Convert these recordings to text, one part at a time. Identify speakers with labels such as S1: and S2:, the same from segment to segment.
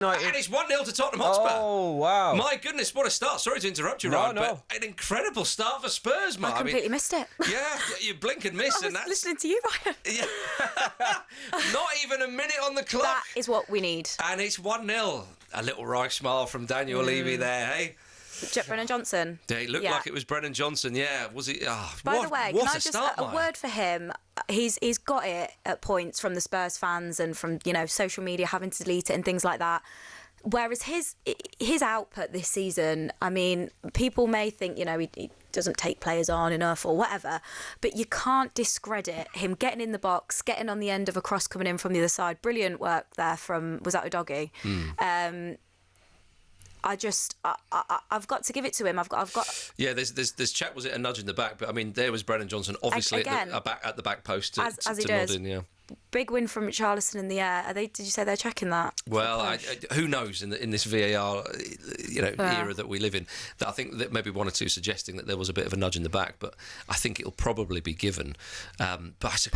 S1: And it's 1-0 to Tottenham Hotspur.
S2: Oh, wow.
S1: My goodness, what a start. Sorry to interrupt you, Ryan, but an incredible start for Spurs, Mark.
S3: I completely missed it.
S1: Yeah, you blink and miss.
S3: I was listening to you, Ryan.
S1: Yeah. Not even a minute on the clock.
S3: That is what we need.
S1: And it's 1-0. A little wry smile from Daniel Levy there, hey?
S3: Brennan Johnson.
S1: Yeah, it looked like it was Brennan Johnson, yeah. Was it? Oh,
S3: By the way, can I just a word for him? He's got it at points from the Spurs fans and from, social media having to delete it and things like that. Whereas his output this season, I mean, people may think, he doesn't take players on enough or whatever, but you can't discredit him getting in the box, getting on the end of a cross coming in from the other side. Brilliant work there was that Udogie? I've got to give it to him. I've got.
S1: Yeah, there's chat. Was it a nudge in the back? But I mean, there was Brennan Johnson, obviously at the back post to nod in. Yeah.
S3: Big win from Richarlison in the air. Did you say they're checking that?
S1: Well, who knows in this VAR era that we live in? That I think that maybe one or two suggesting that there was a bit of a nudge in the back, but I think it'll probably be given. But it's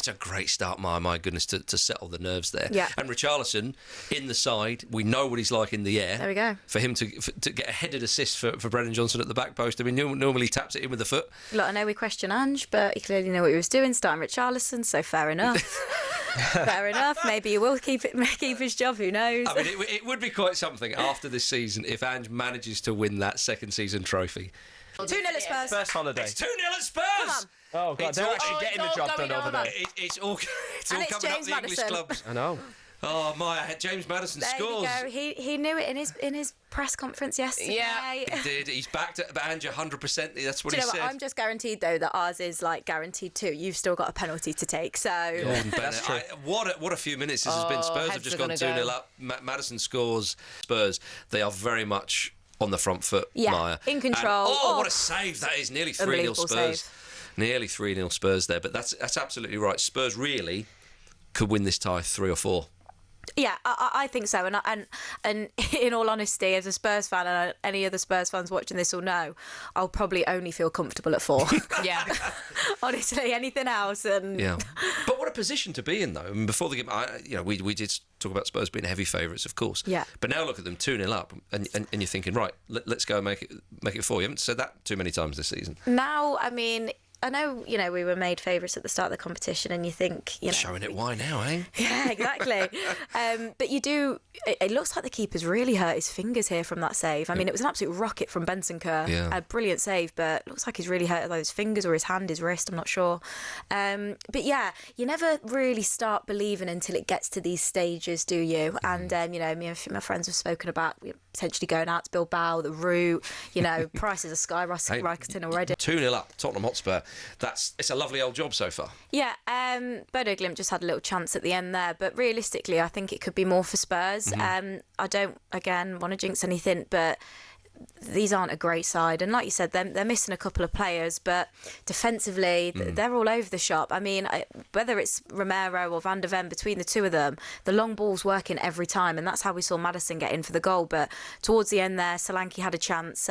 S1: a great start. My goodness, to settle the nerves there.
S3: Yeah.
S1: And Richarlison in the side, we know what he's like in the air.
S3: There we go.
S1: For him to get a headed assist for Brennan Johnson at the back post. I mean, normally taps it in with the foot.
S3: Look, I know we question Ange, but he clearly knew what he was doing, starting Richarlison, so fair enough. Fair enough. Maybe he will keep his job. Who knows?
S1: I mean, it would be quite something after this season if Ange manages to win that second season trophy.
S3: 2-0 at Spurs.
S2: First holiday.
S1: It's 2-0 at Spurs.
S3: Come on.
S2: Oh God, they're actually getting the job done over there.
S1: It's all coming up
S3: James
S1: the
S3: Maddison.
S1: English clubs.
S2: I know.
S1: Oh my! James Maddison scores.
S3: There you go. He knew it in his press conference yesterday.
S1: Yeah, he did. He's backed at Ange 100%. That's what he said.
S3: I'm just guaranteed though that ours is guaranteed too. You've still got a penalty to take. So
S1: that's true. What a few minutes this has been. Spurs have just gone 2-0 up. Maddison scores. Spurs. They are very much on the front foot.
S3: Yeah,
S1: Maya.
S3: in control.
S1: And, what a save that is! Nearly 3-0 Spurs.
S3: Save.
S1: Nearly 3-0 Spurs there. But that's absolutely right. Spurs really could win this tie 3 or 4.
S3: Yeah, I think so. And in all honesty, as a Spurs fan, and any other Spurs fans watching this will know, I'll probably only feel comfortable at 4.
S4: Yeah.
S3: Honestly, anything else. And
S1: yeah. But what a position to be in, though. I mean, before the game, we did talk about Spurs being heavy favourites, of course.
S3: Yeah.
S1: But now look at them 2-0 up, and you're thinking, right, let's go and make it 4. You haven't said that too many times this season.
S3: Now, I mean, I know, we were made favourites at the start of the competition, and you think,
S1: showing it why now, eh?
S3: Yeah, exactly. But it looks like the keeper's really hurt his fingers here from that save. I mean, it was an absolute rocket from Bentancur.
S1: Yeah.
S3: A brilliant save, but looks like he's really hurt those fingers or his hand, his wrist, I'm not sure. But yeah, you never really start believing until it gets to these stages, do you? And, me and my friends have spoken about potentially going out to Bilbao, the route, prices are skyrocketing already.
S1: 2-0 up, Tottenham Hotspur. It's a lovely old job so far.
S3: Yeah, Bodo Glimt just had a little chance at the end there, but realistically, I think it could be more for Spurs. I don't, again, want to jinx anything, but these aren't a great side, and like you said, they're missing a couple of players, but defensively they're all over the shop. I mean, whether it's Romero or Van de Ven, between the two of them, the long ball's working every time, and that's how we saw Maddison get in for the goal. But towards the end there, Solanke had a chance,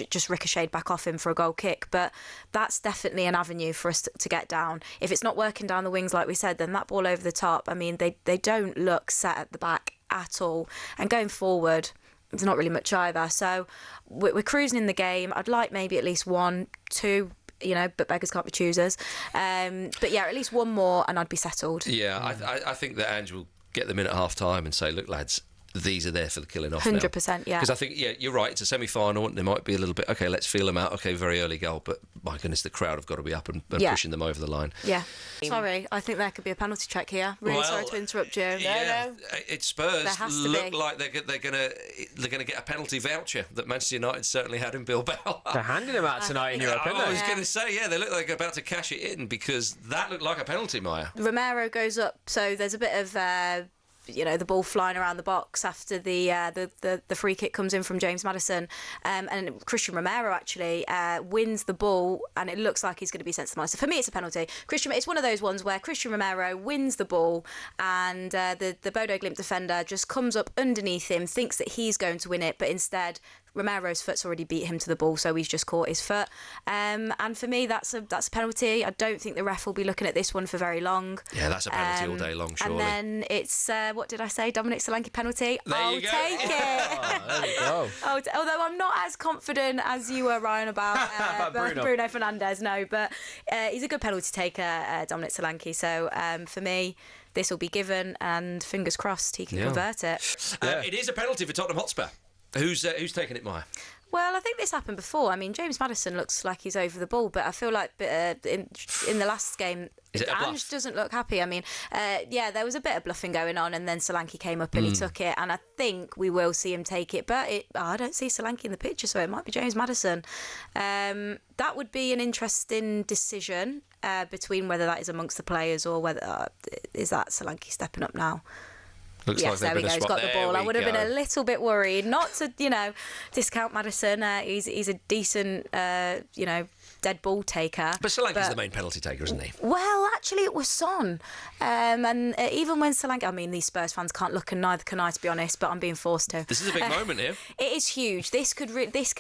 S3: just ricocheted back off him for a goal kick, but that's definitely an avenue for us to get down. If it's not working down the wings like we said, then that ball over the top, I mean, they don't look set at the back at all, and going forward it's not really much either. So we're cruising in the game. I'd like maybe at least 1, 2, but beggars can't be choosers. But yeah, at least one more and I'd be settled.
S1: Yeah, I think that Ange will get them in at half time and say, look, lads, these are there for the killing off
S3: 100%, yeah.
S1: Because I think, you're right, it's a semi-final, and there might be a little bit, okay, let's feel them out, okay, very early goal, but my goodness, the crowd have got to be up and pushing them over the line.
S3: Yeah. Sorry, I think there could be a penalty check here. Really sorry to interrupt you.
S1: No. It's Spurs.
S3: There has to
S1: look
S3: be.
S1: like they're gonna get a penalty voucher that Manchester United certainly had in Bilbao.
S2: They're handing them out tonight in Europe, aren't they?
S1: I was going to say, they look like they're about to cash it in, because that looked like a penalty, Maya.
S3: Romero goes up, so there's a bit of the ball flying around the box after the free kick comes in from James Maddison, and Christian Romero actually wins the ball, and it looks like he's going to be sent to the line. So for me, it's a penalty. It's one of those ones where Christian Romero wins the ball, and the Bodo Glimt defender just comes up underneath him, thinks that he's going to win it, but instead Romero's foot's already beat him to the ball, so he's just caught his foot. And for me, that's a penalty. I don't think the ref will be looking at this one for very long.
S1: Yeah, that's a penalty all day long, surely.
S3: And then it's, what did I say? Dominic Solanke penalty.
S1: There you go.
S3: Take it.
S2: There we go.
S3: Although I'm not as confident as you were, Ryan, about Bruno Fernandes, no. But he's a good penalty taker, Dominic Solanke. So for me, this will be given, and fingers crossed he can convert it.
S1: It is a penalty for Tottenham Hotspur. Who's taking it, Maya?
S3: Well, I think this happened before. I mean, James Maddison looks like he's over the ball, but I feel like in the last game, Ange doesn't look happy. I mean, there was a bit of bluffing going on, and then Solanke came up and he took it, and I think we will see him take it, but I don't see Solanke in the picture, so it might be James Maddison. That would be an interesting decision between whether that is amongst the players or whether is that Solanke stepping up now.
S1: Looks
S3: yes,
S1: like
S3: there we go. He's got the ball. I would have been a little bit worried. Not to, discount Maddison. He's a decent, dead ball taker.
S1: But Solanke's the main penalty taker, isn't he?
S3: Well, actually, it was Son. And even when Solanke... I mean, these Spurs fans can't look, and neither can I, to be honest, but I'm being forced to.
S1: This is a big moment here.
S3: It is huge. This could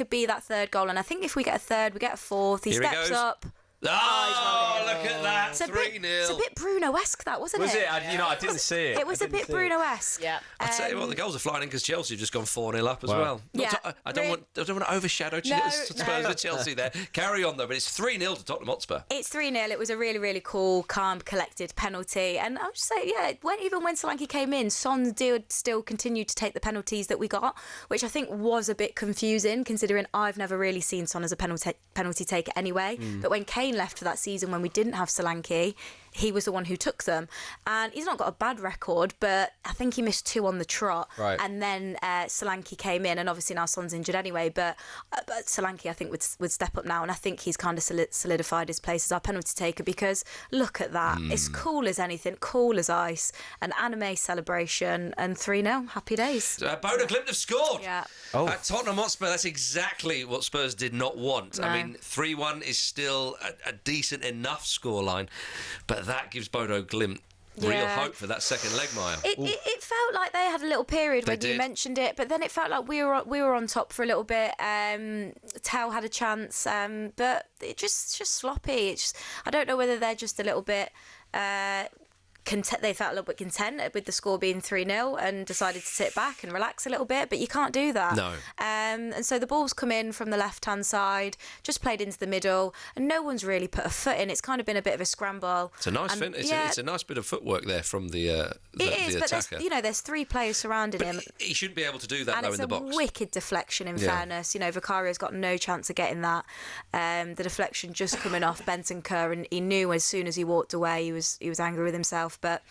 S3: be that third goal. And I think if we get a third, we get a fourth. He steps up.
S1: Oh, look at that. 3-0.
S3: It's a bit Bruno-esque, that, wasn't it?
S2: Was it? I didn't see it.
S3: It was a bit Bruno-esque.
S4: Yeah.
S1: I'll tell you what, the goals are flying in because Chelsea have just gone 4-0 up as well.
S3: Yeah.
S1: I don't want to overshadow Spurs with Chelsea there. Carry on, though, but it's 3-0 to Tottenham Hotspur.
S3: It's 3-0. It was a really, really cool, calm, collected penalty. And I'll just say, even when Solanke came in, Son did still continue to take the penalties that we got, which I think was a bit confusing, considering I've never really seen Son as a penalty taker anyway. But when Kane left for that season, when we didn't have Solanke, he was the one who took them, and he's not got a bad record, but I think he missed 2 on the trot.
S2: Right.
S3: And then Solanke came in, and obviously now Son's injured anyway, but Solanke I think would step up now, and I think he's kind of solidified his place as our penalty taker, because look at that. It's cool as anything, cool as ice, an anime celebration, and 3-0, happy days.
S1: Bodo Glimt have scored.
S3: Yeah.
S1: At Tottenham Hotspur, that's exactly what Spurs did not want.
S3: No.
S1: I mean, 3-1 is still a decent enough scoreline, but that gives Bodo Glimt real hope for that second leg, Maya.
S3: It felt like they had a little period when you mentioned it, but then it felt like we were on top for a little bit. Tell had a chance, but it just sloppy. I don't know whether they're just a little bit... they felt a little bit content with the score being 3-0 and decided to sit back and relax a little bit, but you can't do that.
S1: No.
S3: And so the ball's come in from the left-hand side, just played into the middle, and no one's really put a foot in. It's kind of been a bit of a scramble.
S1: It's a nice it's a nice bit of footwork there from the attacker.
S3: But there's 3 players surrounding him.
S1: He shouldn't be able to do that,
S3: and
S1: though, in the box.
S3: And it's a wicked deflection, in fairness. Vicario's got no chance of getting that. The deflection just coming off Bentancur, and he knew as soon as he walked away he was angry with himself. But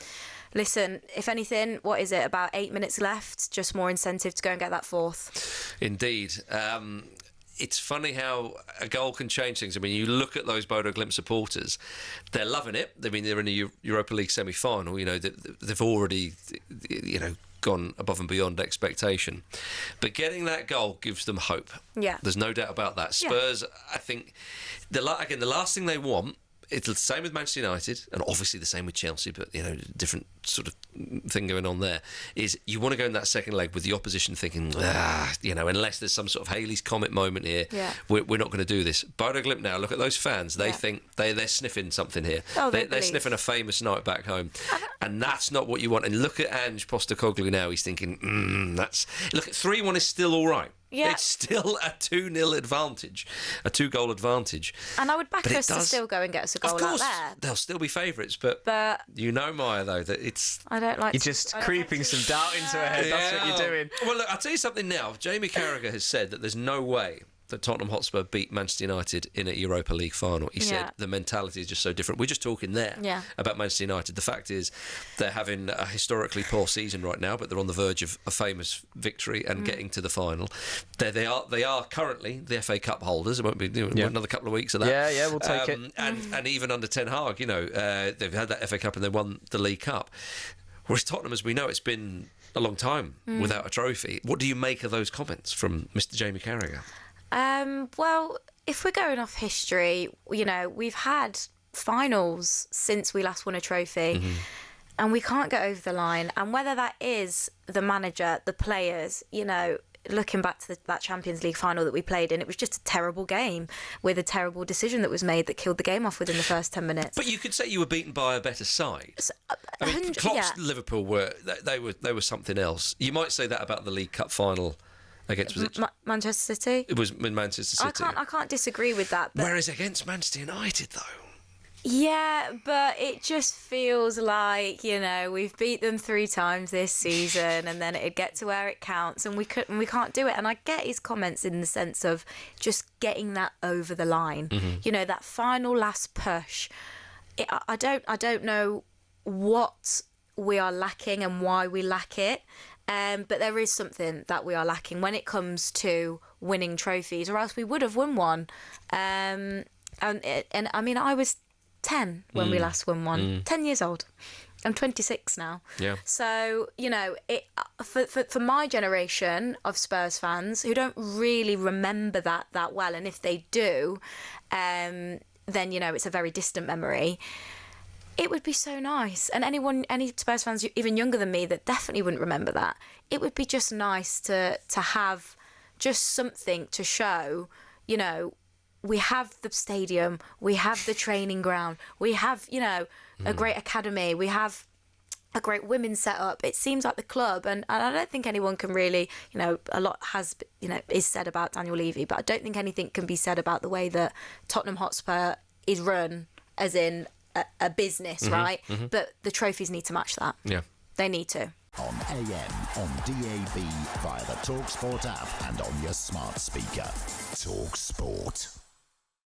S3: listen, if anything, what is it, about 8 minutes left? Just more incentive to go and get that fourth.
S1: Indeed. It's funny how a goal can change things. I mean, you look at those Bodo Glimt supporters, they're loving it. I mean, they're in a Europa League semi-final. They've already, gone above and beyond expectation. But getting that goal gives them hope. Yeah. There's no doubt about that. Spurs, I think, the last thing they want, it's the same with Manchester United, and obviously the same with Chelsea, but, different sort of thing going on there, is you want to go in that second leg with the opposition thinking, unless there's some sort of Halley's Comet moment here, we're not going to do this. Bodo Glimt now, look at those fans. They think they're sniffing something here. Oh, they're sniffing a famous night back home. And that's not what you want. And look at Ange Postecoglou now. He's thinking, look, at 3-1 is still all right. Yeah. It's still a 2-0 advantage, a 2-goal advantage.
S3: And I would back us to still go and get us a goal out there.
S1: They'll still be favourites, but Maya, though, that it's...
S3: I don't like...
S2: You're just creeping some doubt into her head. That's what you're doing.
S1: Well, look, I'll tell you something now. Jamie Carragher has said that there's no way that Tottenham Hotspur beat Manchester United in a Europa League final. He said the mentality is just so different. We're just talking there about Manchester United. The fact is they're having a historically poor season right now, but they're on the verge of a famous victory and getting to the final. They are currently the FA Cup holders. It won't be another couple of weeks of that.
S2: Yeah, we'll take it.
S1: And even under Ten Hag, they've had that FA Cup and they won the League Cup. Whereas Tottenham, as we know, it's been a long time without a trophy. What do you make of those comments from Mr. Jamie Carragher?
S3: Well, if we're going off history, we've had finals since we last won a trophy, and we can't get over the line. And whether that is the manager, the players, looking back to that Champions League final that we played in, it was just a terrible game with a terrible decision that was made that killed the game off within the first 10 minutes.
S1: But you could say you were beaten by a better side. I mean, Klopp's Liverpool were something else. You might say that about the League Cup final against
S3: Manchester City.
S1: It was in Manchester City.
S3: I can't disagree with that. But...
S1: Whereas against Manchester United, though.
S3: Yeah, but it just feels like, we've beat them 3 times this season, and then it'd get to where it counts, and we can't do it. And I get his comments in the sense of just getting that over the line. Mm-hmm. That final last push. I don't know what we are lacking and why we lack it. But there is something that we are lacking when it comes to winning trophies, or else we would have won one. And I mean, I was 10 when we last won one. 10 years old. I'm 26 now. Yeah. So, for my generation of Spurs fans who don't really remember that well, and if they do, then, it's a very distant memory. It would be so nice. And any Spurs fans even younger than me that definitely wouldn't remember that, it would be just nice to have just something to show, we have the stadium, we have the training ground, we have, a great academy, we have a great women's setup. It seems like the club, and I don't think anyone can really, a lot is said about Daniel Levy, but I don't think anything can be said about the way that Tottenham Hotspur is run, as in a business, right? Mm-hmm. But the trophies need to match that. Yeah. They need to.
S4: On AM, on DAB, via the talkSPORT app and on your smart speaker. talkSPORT.